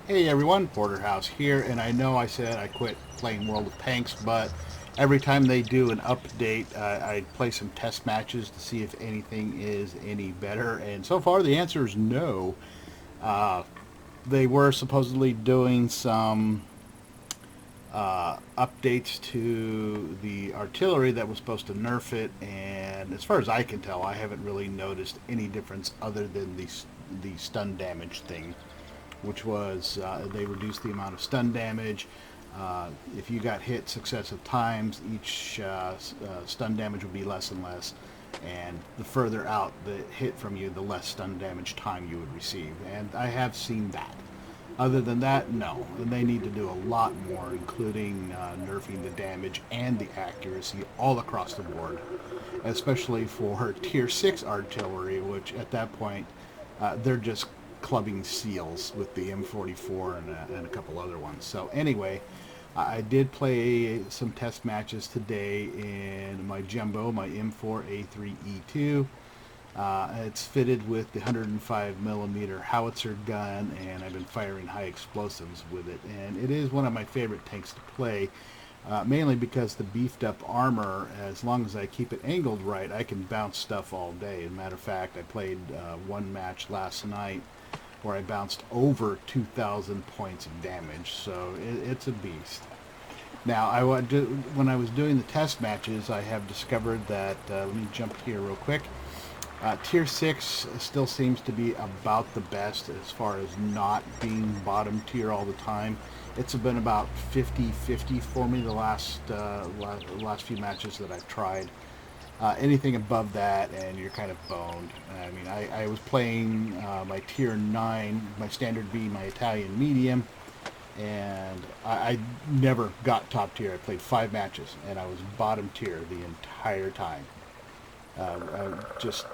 Hey everyone, Porterhouse here, and I know I said I quit playing World of Tanks, but every time they do an update, I play some test matches to see if anything is any better, and so far the answer is no. Uh, they were supposedly doing some updates to the artillery that was supposed to nerf it, and as far as I can tell, I haven't really noticed any difference other than the stun damage thing, which was they reduced the amount of stun damage. If you got hit successive times, each stun damage would be less and less, and the further out the hit from you, the less stun damage time you would receive. And I have seen that. Other than that, no. And they need to do a lot more, including nerfing the damage and the accuracy all across the board, especially for Tier 6 artillery, which at that point, they're just clubbing seals with the M44 and a couple other ones. So anyway, I did play some test matches today in my Jumbo, my M4A3E2. It's fitted with the 105 millimeter howitzer gun, and I've been firing high explosives with it. And it is one of my favorite tanks to play, mainly because the beefed up armor, as long as I keep it angled right, I can bounce stuff all day. As a matter of fact, I played one match last night where I bounced over 2,000 points of damage, so it's a beast. Now, when I was doing the test matches, I have discovered that, let me jump here real quick, Tier 6 still seems to be about the best as far as not being bottom tier all the time. It's been about 50-50 for me the last few matches that I've tried. Anything above that and you're kind of boned. I mean, I was playing my Tier 9, my Standard B, my Italian Medium, and I never got top tier. I played 5 matches and I was bottom tier the entire time. Just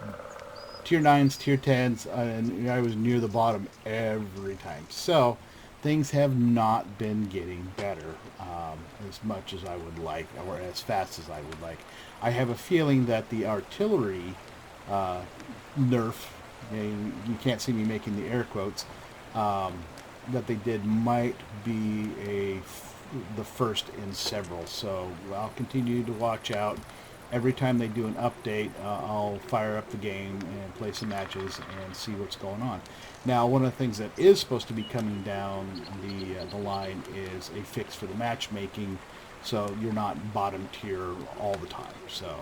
tier 9s, tier 10s, and I was near the bottom every time. So things have not been getting better as much as I would like, or as fast as I would like. I have a feeling that the artillery nerf, you can't see me making the air quotes, that they did might be the first in several. So I'll continue to watch out. Every time they do an update, I'll fire up the game and play some matches and see what's going on. Now, one of the things that is supposed to be coming down the line is a fix for the matchmaking, so you're not bottom tier all the time. So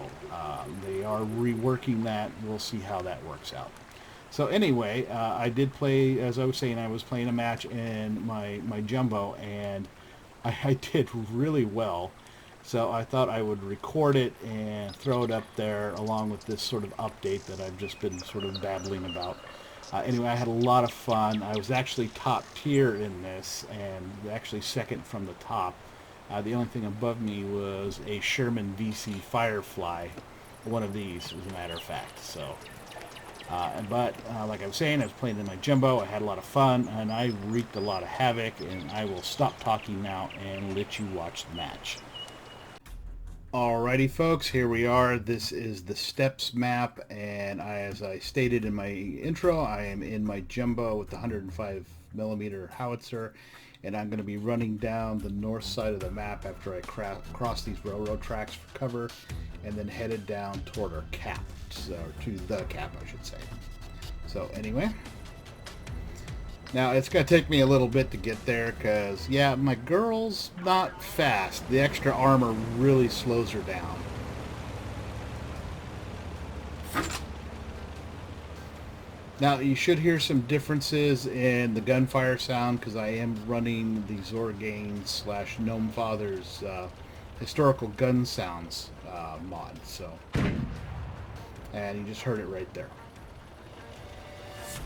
they are reworking that. We'll see how that works out. So anyway, I did play, as I was saying, I was playing a match in my Jumbo, and I did really well. So I thought I would record it and throw it up there along with this sort of update that I've just been sort of babbling about. Anyway, I had a lot of fun. I was actually top tier in this, and actually second from the top. The only thing above me was a Sherman VC Firefly, one of these, as a matter of fact. So, but like I was saying, I was playing in my Jumbo. I had a lot of fun, and I wreaked a lot of havoc. And I will stop talking now and let you watch the match. Alrighty folks, here we are. This is the steps map, and as I stated in my intro, I am in my Jumbo with the 105 millimeter howitzer, and I'm going to be running down the north side of the map after I cross these railroad tracks for cover, and then headed down toward our cap, or to the cap I should say. So anyway, now it's going to take me a little bit to get there because, yeah, my girl's not fast. The extra armor really slows her down. Now you should hear some differences in the gunfire sound because I am running the Zorgain / Gnome Father's historical gun sounds mod. So, and you just heard it right there.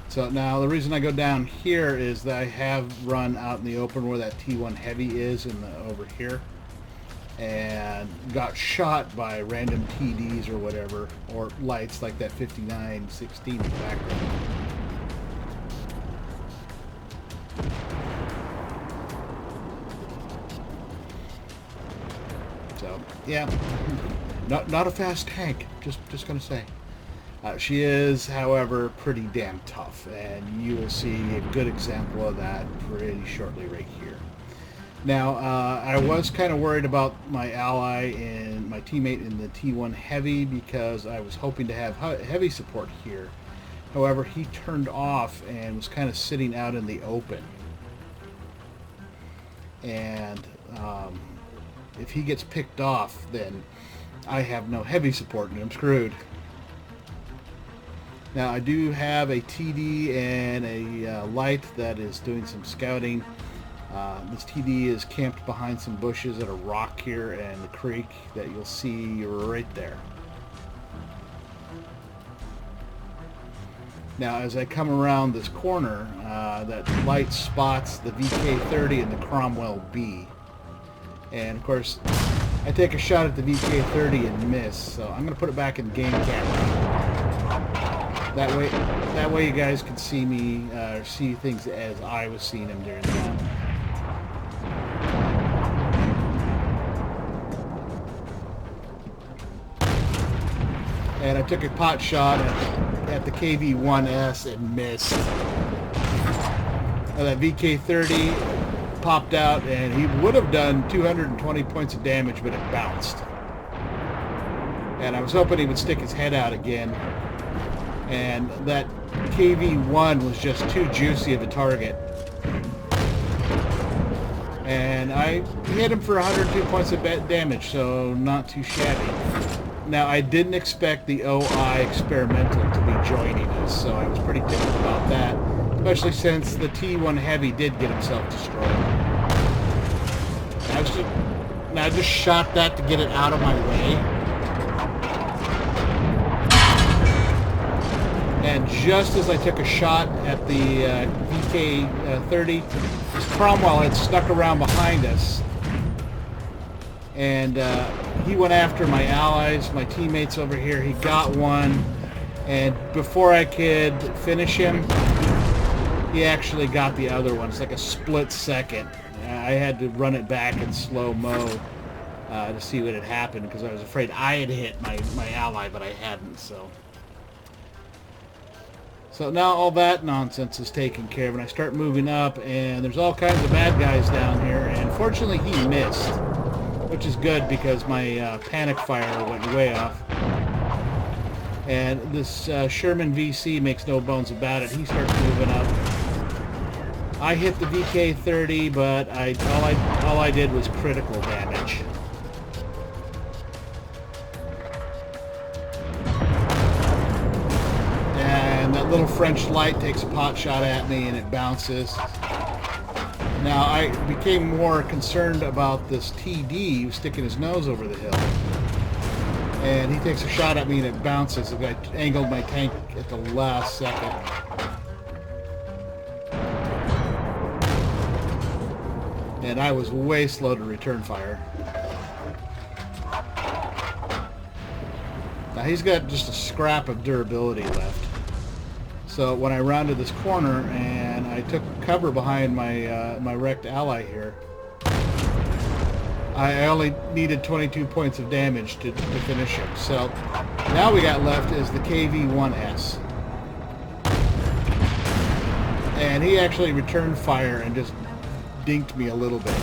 So now the reason I go down here is that I have run out in the open where that T1 Heavy is over here, and got shot by random TDs or whatever, or lights like that 5916 in the background. So yeah, not a fast tank. Just gonna say. She is, however, pretty damn tough, and you will see a good example of that pretty shortly right here. Now, I was kind of worried about my ally and my teammate in the T1 Heavy because I was hoping to have heavy support here. However, he turned off and was kind of sitting out in the open. And if he gets picked off, then I have no heavy support and I'm screwed. Now, I do have a TD and a light that is doing some scouting. This TD is camped behind some bushes at a rock here and the creek that you'll see right there. Now, as I come around this corner, that light spots the VK-30 and the Cromwell B. And, of course, I take a shot at the VK-30 and miss, so I'm going to put it back in game camera. That way you guys can see me, see things as I was seeing them during the battle. And I took a pot shot at the KV-1S and missed. Now that VK-30 popped out and he would have done 220 points of damage, but it bounced. And I was hoping he would stick his head out again. And that KV-1 was just too juicy of a target. And I hit him for 102 points of damage, so not too shabby. Now, I didn't expect the OI Experimental to be joining us, so I was pretty tickled about that, especially since the T1 Heavy did get himself destroyed. I just shot that to get it out of my way. And just as I took a shot at the VK-30, Cromwell had snuck around behind us. And he went after my allies, my teammates over here. He got one, and before I could finish him, he actually got the other one. It's like a split second. I had to run it back in slow-mo to see what had happened because I was afraid I had hit my ally, but I hadn't. So now all that nonsense is taken care of, and I start moving up, and there's all kinds of bad guys down here, and fortunately he missed. Which is good because my panic fire went way off. And this Sherman VC makes no bones about it. He starts moving up. I hit the VK-30, but all I did was critical damage. And that little French light takes a pot shot at me and it bounces. Now, I became more concerned about this TD sticking his nose over the hill. And he takes a shot at me and it bounces. I angled my tank at the last second. And I was way slow to return fire. Now, he's got just a scrap of durability left. So when I rounded this corner and I took cover behind my wrecked ally here, I only needed 22 points of damage to finish him. So now we got left is the KV-1S. And he actually returned fire and just dinked me a little bit.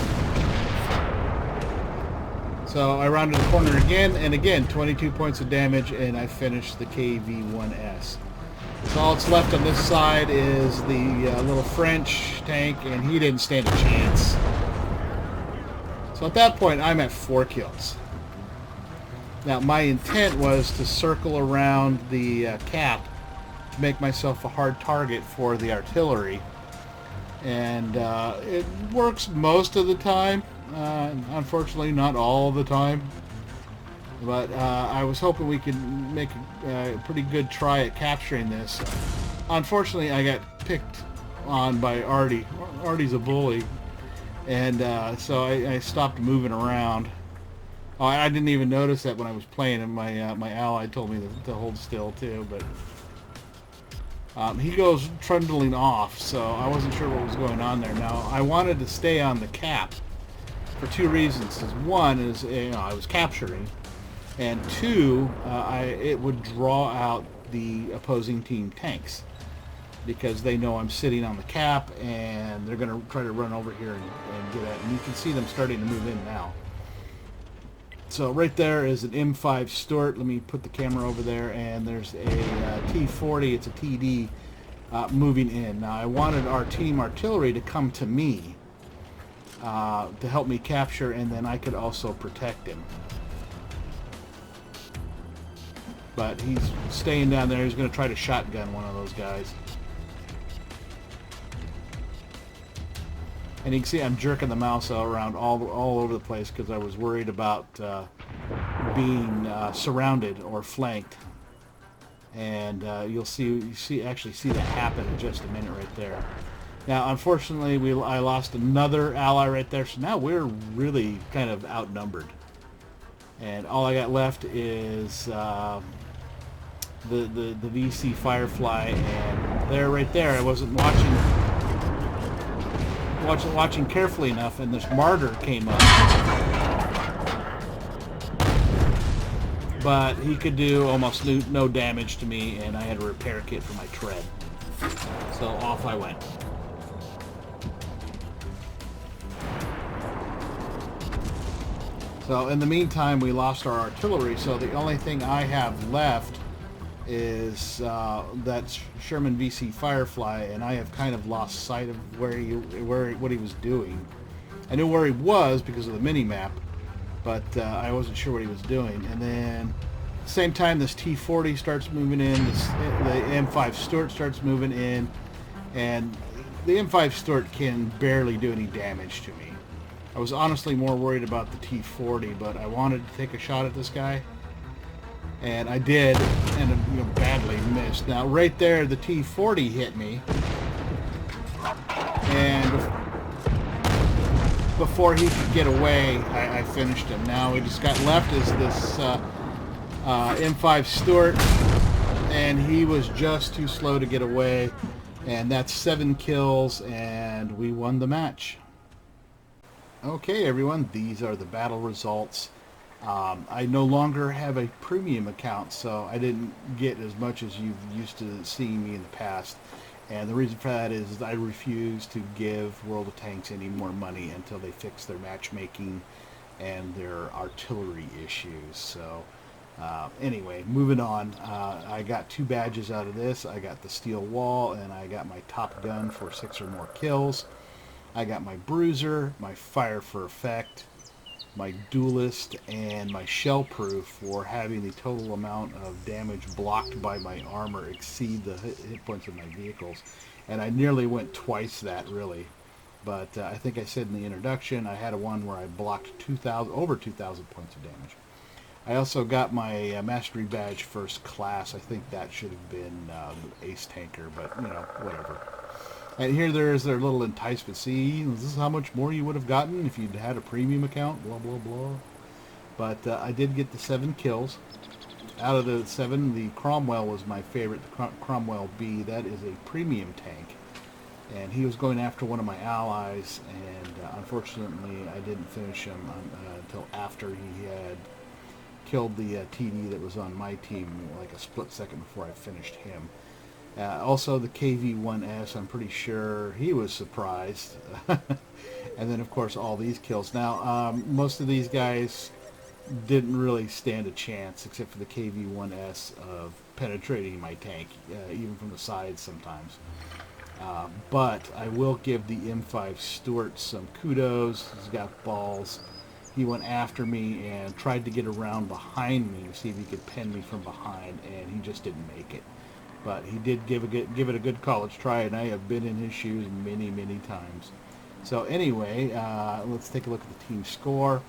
So I rounded the corner again, and again 22 points of damage, and I finished the KV-1S. So all that's left on this side is the little French tank, and he didn't stand a chance. So at that point, I'm at 4 kills. Now, my intent was to circle around the cap to make myself a hard target for the artillery. And it works most of the time. Unfortunately, not all the time. But I was hoping we could make a pretty good try at capturing this. Unfortunately, I got picked on by Artie. Artie's a bully. And so I stopped moving around. Oh, I didn't even notice that when I was playing, and my ally told me to hold still too. But he goes trundling off, so I wasn't sure what was going on there. Now, I wanted to stay on the cap for 2 reasons. One is, I was capturing. And 2, it would draw out the opposing team tanks, because they know I'm sitting on the cap and they're going to try to run over here and get at it. And you can see them starting to move in now. So right there is an M5 Stuart. Let me put the camera over there, and there's a T40. It's a TD moving in. Now I wanted our team artillery to come to me to help me capture, and then I could also protect him. But he's staying down there. He's going to try to shotgun one of those guys. And you can see I'm jerking the mouse around all over the place because I was worried about being surrounded or flanked. And you'll actually see that happen in just a minute right there. Now, unfortunately, I lost another ally right there, so now we're really kind of outnumbered. And all I got left is the VC Firefly, and there, right there, I wasn't watching carefully enough, and this martyr came up. But he could do almost no damage to me, and I had a repair kit for my tread. So off I went. So in the meantime, we lost our artillery, so the only thing I have left is that Sherman VC Firefly, and I have kind of lost sight of what he was doing. I knew where he was because of the mini-map, but I wasn't sure what he was doing. And then same time, this T40 starts moving in, the M5 Stuart starts moving in, and the M5 Stuart can barely do any damage to me. I was honestly more worried about the T40, but I wanted to take a shot at this guy, and I did, and badly missed. Now right there, the T40 hit me, and before he could get away, I finished him. Now we just got left is this M5 Stuart, and he was just too slow to get away, and that's 7 kills, and we won the match. Okay, everyone, these are the battle results. I no longer have a premium account, so I didn't get as much as you've used to seeing me in the past. And the reason for that is I refuse to give World of Tanks any more money until they fix their matchmaking and their artillery issues. So anyway, moving on. I got 2 badges out of this. I got the steel wall, and I got my Top Gun for 6 or more kills. I got my Bruiser, my Fire for Effect, my Duelist, and my Shell Proof for having the total amount of damage blocked by my armor exceed the hit points of my vehicles. And I nearly went twice that, really. But I think I said in the introduction, I had one where I blocked over 2,000 points of damage. I also got my Mastery Badge First Class. I think that should have been the Ace Tanker, but, whatever. And here there's their little enticement. See, this is how much more you would have gotten if you'd had a premium account, blah, blah, blah. But I did get the 7 kills. Out of the 7, the Cromwell was my favorite, the Cromwell B. That is a premium tank. And he was going after one of my allies, and unfortunately I didn't finish him until after he had killed the TD that was on my team, like a split second before I finished him. Also the KV-1S, I'm pretty sure he was surprised. And then of course all these kills. Now most of these guys didn't really stand a chance except for the KV-1S of penetrating my tank, even from the sides sometimes. But I will give the M5 Stuart some kudos. He's got balls. He went after me and tried to get around behind me to see if he could pin me from behind, and he just didn't make it. But he did give it a good college try, and I have been in his shoes many, many times. So anyway, let's take a look at the team score.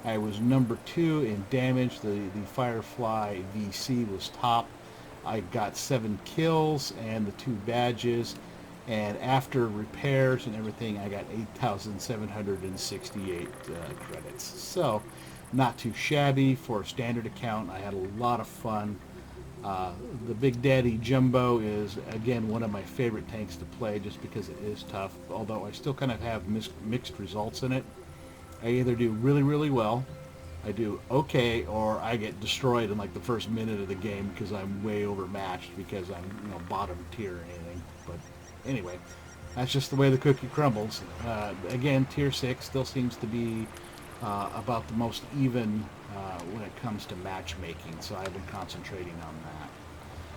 I was number 2 in damage. The Firefly VC was top. I got 7 kills and the 2 badges. And after repairs and everything, I got 8,768 credits. So, not too shabby for a standard account. I had a lot of fun. The Big Daddy Jumbo is, again, one of my favorite tanks to play just because it is tough, although I still kind of have mixed results in it. I either do really, really well, I do okay, or I get destroyed in like the first minute of the game because I'm way overmatched because I'm, bottom tier or anything. But anyway, that's just the way the cookie crumbles. Again, tier 6 still seems to be about the most even when it comes to matchmaking, so I've been concentrating on that.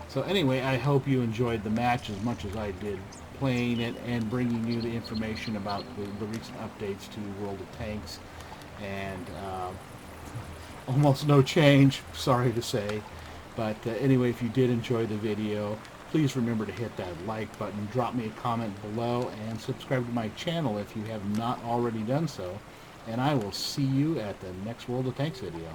So anyway, I hope you enjoyed the match as much as I did playing it and bringing you the information about the recent updates to World of Tanks. And almost no change, sorry to say. But anyway, if you did enjoy the video, please remember to hit that like button, drop me a comment below, and subscribe to my channel if you have not already done so. And I will see you at the next World of Tanks video.